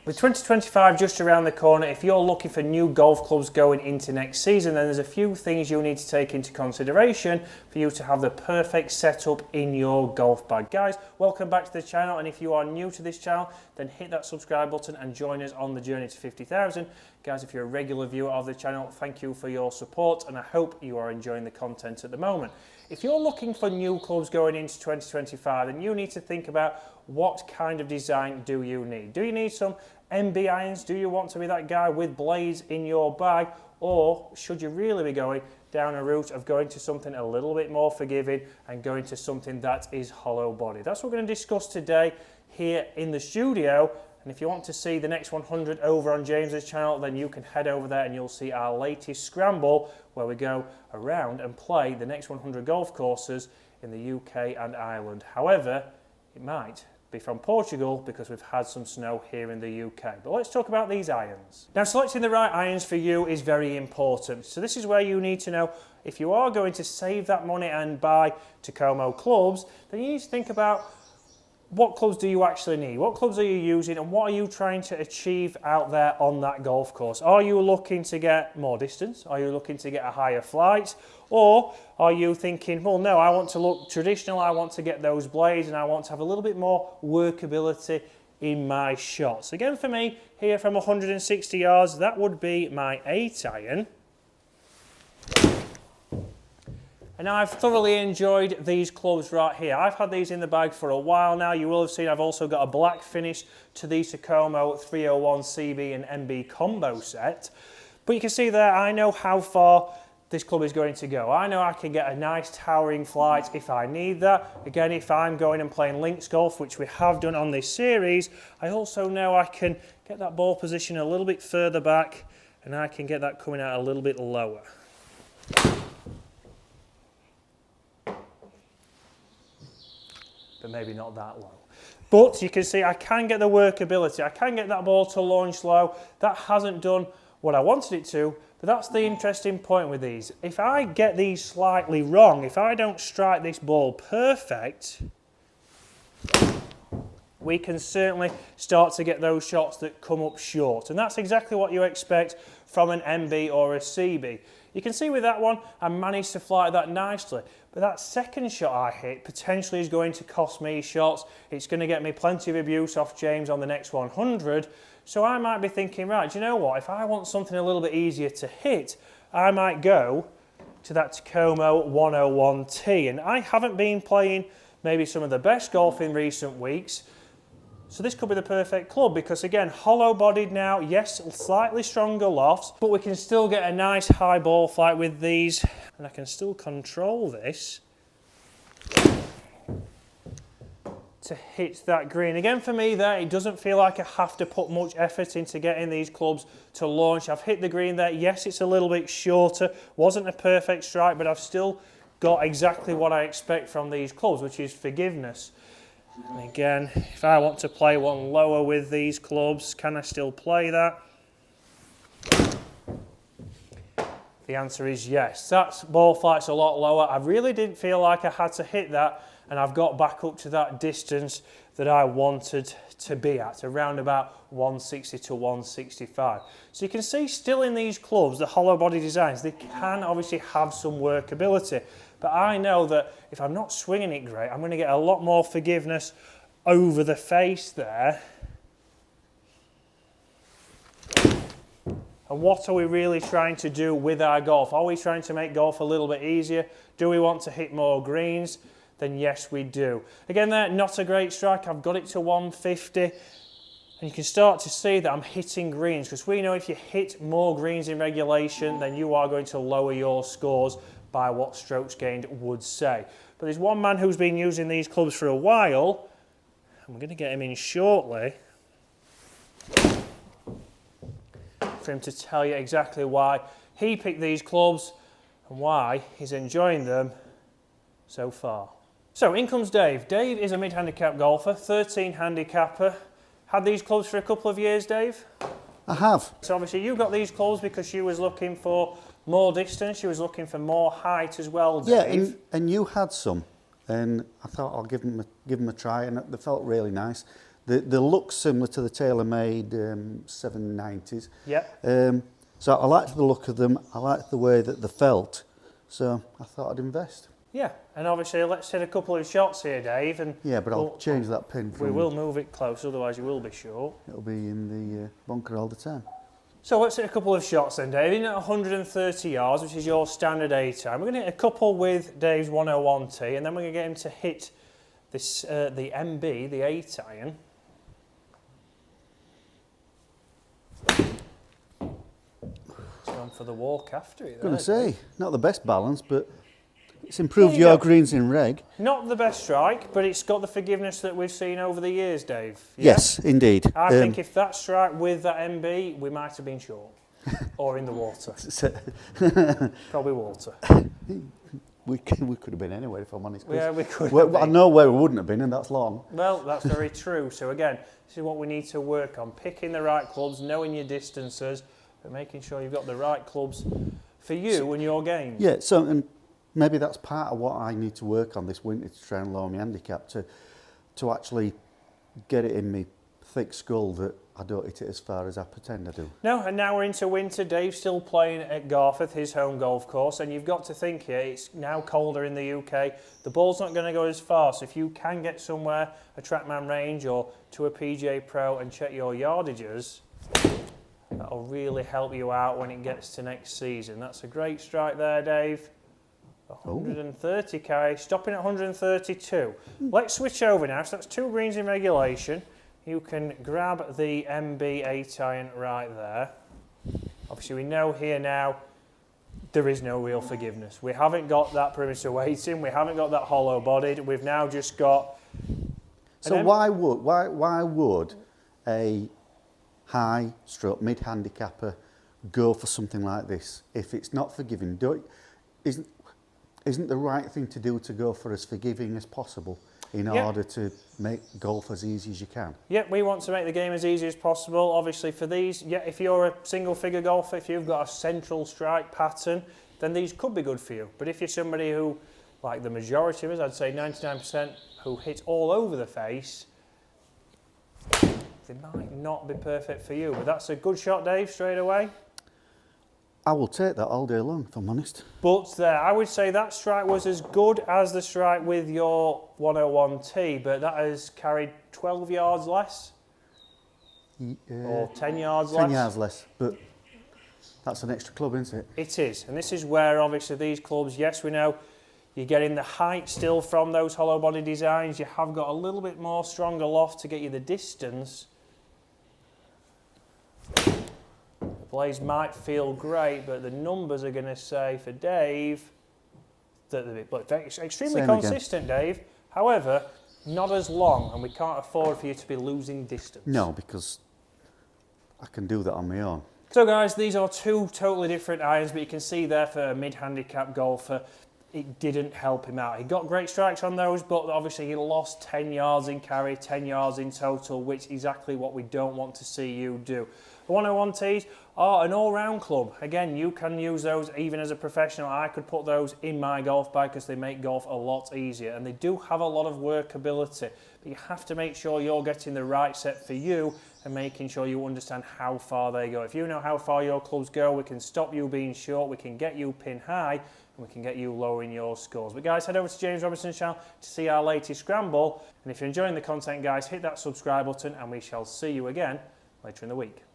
With 2025 just around the corner, if you're looking for new golf clubs going into next season, then there's a few things you'll need to take into consideration for you to have the perfect setup in your golf bag. Guys, welcome back to the channel, and if you are new to this channel, then hit that subscribe button and join us on the journey to 50,000. Guys, if you're a regular viewer of the channel, thank you for your support, and I hope you are enjoying the content at the moment. If you're looking for new clubs going into 2025, then you need to think about what kind of design do you need. Do you need some MB irons? Do you want to be that guy with blades in your bag? Or should you really be going down a route of going to something a little bit more forgiving and going to something that is hollow body? That's what we're going to discuss today here in the studio. And if you want to see the next 100 over on James's channel, then you can head over there and you'll see our latest scramble where we go around and play the next 100 golf courses in the UK and Ireland. However, it might be from Portugal because we've had some snow here in the UK. But let's talk about these irons. Now, selecting the right irons for you is very important. So this is where you need to know if you are going to save that money and buy Takomo clubs, then you need to think about what clubs do you actually need? What clubs are you using and what are you trying to achieve out there on that golf course? Are you looking to get more distance? Are you looking to get a higher flight? Or are you thinking, well, no, I want to look traditional, I want to get those blades and I want to have a little bit more workability in my shots? Again, for me, here from 160 yards, that would be my 8 iron. And I've thoroughly enjoyed these clubs right here. I've had these in the bag for a while now. You will have seen I've also got a black finish to the Tacomo 301 CB and MB combo set. But you can see there, I know how far this club is going to go. I know I can get a nice towering flight if I need that. Again, if I'm going and playing links golf, which we have done on this series, I also know I can get that ball position a little bit further back and I can get that coming out a little bit lower. But maybe not that low. But you can see I can get the workability. I can get that ball to launch low. That hasn't done what I wanted it to, but that's the interesting point with these. If I get these slightly wrong, if I don't strike this ball perfect, we can certainly start to get those shots that come up short. And that's exactly what you expect from an MB or a CB. You can see with that one, I managed to fly that nicely. But that second shot I hit potentially is going to cost me shots. It's going to get me plenty of abuse off James on the next 100. So I might be thinking, right, do you know what? If I want something a little bit easier to hit, I might go to that Takomo 101T. And I haven't been playing maybe some of the best golf in recent weeks. So this could be the perfect club because, again, hollow-bodied now, yes, slightly stronger lofts, but we can still get a nice high ball flight with these, and I can still control this to hit that green. Again, for me there, it doesn't feel like I have to put much effort into getting these clubs to launch. I've hit the green there. Yes, it's a little bit shorter. Wasn't a perfect strike, but I've still got exactly what I expect from these clubs, which is forgiveness. And again, if I want to play one lower with these clubs, can I still play that? The answer is yes. That ball flight's a lot lower. I really didn't feel like I had to hit that, and I've got back up to that distance that I wanted to be at, around about 160 to 165. So you can see still in these clubs, the hollow body designs, they can obviously have some workability. But I know that if I'm not swinging it great, I'm going to get a lot more forgiveness over the face there. And what are we really trying to do with our golf? Are we trying to make golf a little bit easier? Do we want to hit more greens? Then yes, we do. Again, there, not a great strike. I've got it to 150. And you can start to see that I'm hitting greens, because we know if you hit more greens in regulation, then you are going to lower your scores by what strokes gained would say. But there's one man who's been using these clubs for a while, and we're going to get him in shortly for him to tell you exactly why he picked these clubs and why he's enjoying them so far. So in comes Dave. Dave is a mid-handicap golfer, 13 handicapper. Had these clubs for a couple of years, Dave? I have. So obviously you got these clubs because she was looking for more distance, she was looking for more height as well, Dave. Yeah, and you had some, and I thought I'll give them a try, and they felt really nice. They look similar to the TaylorMade 790s. Yep. So I liked the look of them. I liked the way that they felt. So I thought I'd invest. Yeah, and obviously let's hit a couple of shots here, Dave. And yeah, but I'll change that pin. We will move it close, otherwise you will be short. It'll be in the bunker all the time. So let's hit a couple of shots then, Dave. In at 130 yards, which is your standard A time. We're going to hit a couple with Dave's 101T, and then we're going to get him to hit this the MB, the 8 iron. It's gone for the walk after it. Going to say, not the best balance, but it's improved your greens in reg. Not the best strike, but it's got the forgiveness that we've seen over the years, Dave. Yeah? Yes, indeed. I think if that strike with that MB, we might have been short. Or in the water. Probably water. We could have been anywhere, if I'm honest. Yeah, we could have been. I know where we wouldn't have been, and that's long. Well, that's very true. So again, this is what we need to work on. Picking the right clubs, knowing your distances, but making sure you've got the right clubs for you and your game. Yeah, so and maybe that's part of what I need to work on this winter to try and lower my handicap, to actually get it in my thick skull that I don't hit it as far as I pretend I do. No, and now we're into winter. Dave's still playing at Garforth, his home golf course, and you've got to think here, it's now colder in the UK. The ball's not going to go as far, so if you can get somewhere, a Trackman range or to a PGA Pro and check your yardages, that'll really help you out when it gets to next season. That's a great strike there, Dave. 130 carry, stopping at 132. Let's switch over now. So that's 2 greens in regulation. You can grab the MB 8 iron right there. Obviously, we know here now there is no real forgiveness. We haven't got that perimeter weighting. We haven't got that hollow bodied. We've now just got. So why would a high stroke mid handicapper go for something like this if it's not forgiving? Isn't the right thing to do to go for as forgiving as possible in order to make golf as easy as you can? Yeah, we want to make the game as easy as possible. Obviously for these, if you're a single figure golfer, if you've got a central strike pattern, then these could be good for you. But if you're somebody who, like the majority of us, I'd say 99%, who hit all over the face, they might not be perfect for you. But that's a good shot, Dave, straight away. I will take that all day long, if I'm honest. But I would say that strike was as good as the strike with your 101T, but that has carried 12 yards less? Or 10 yards less? 10 yards less, but that's an extra club, isn't it? It is, and this is where obviously these clubs, yes, we know you're getting the height still from those hollow body designs. You have got a little bit more stronger loft to get you the distance. Blaze might feel great, but the numbers are going to say for Dave that they're extremely consistent, Dave. However, not as long, and we can't afford for you to be losing distance. No, because I can do that on my own. So guys, these are 2 totally different irons, but you can see there for a mid-handicap golfer, it didn't help him out. He got great strikes on those, but obviously he lost 10 yards in carry, 10 yards in total, which is exactly what we don't want to see you do. The 101Ts are an all-round club. Again, you can use those even as a professional. I could put those in my golf bag because they make golf a lot easier, and they do have a lot of workability. But you have to make sure you're getting the right set for you and making sure you understand how far they go. If you know how far your clubs go, we can stop you being short, we can get you pin high, and we can get you lowering your scores. But guys, head over to James Robinson's channel to see our latest scramble. And if you're enjoying the content, guys, hit that subscribe button, and we shall see you again later in the week.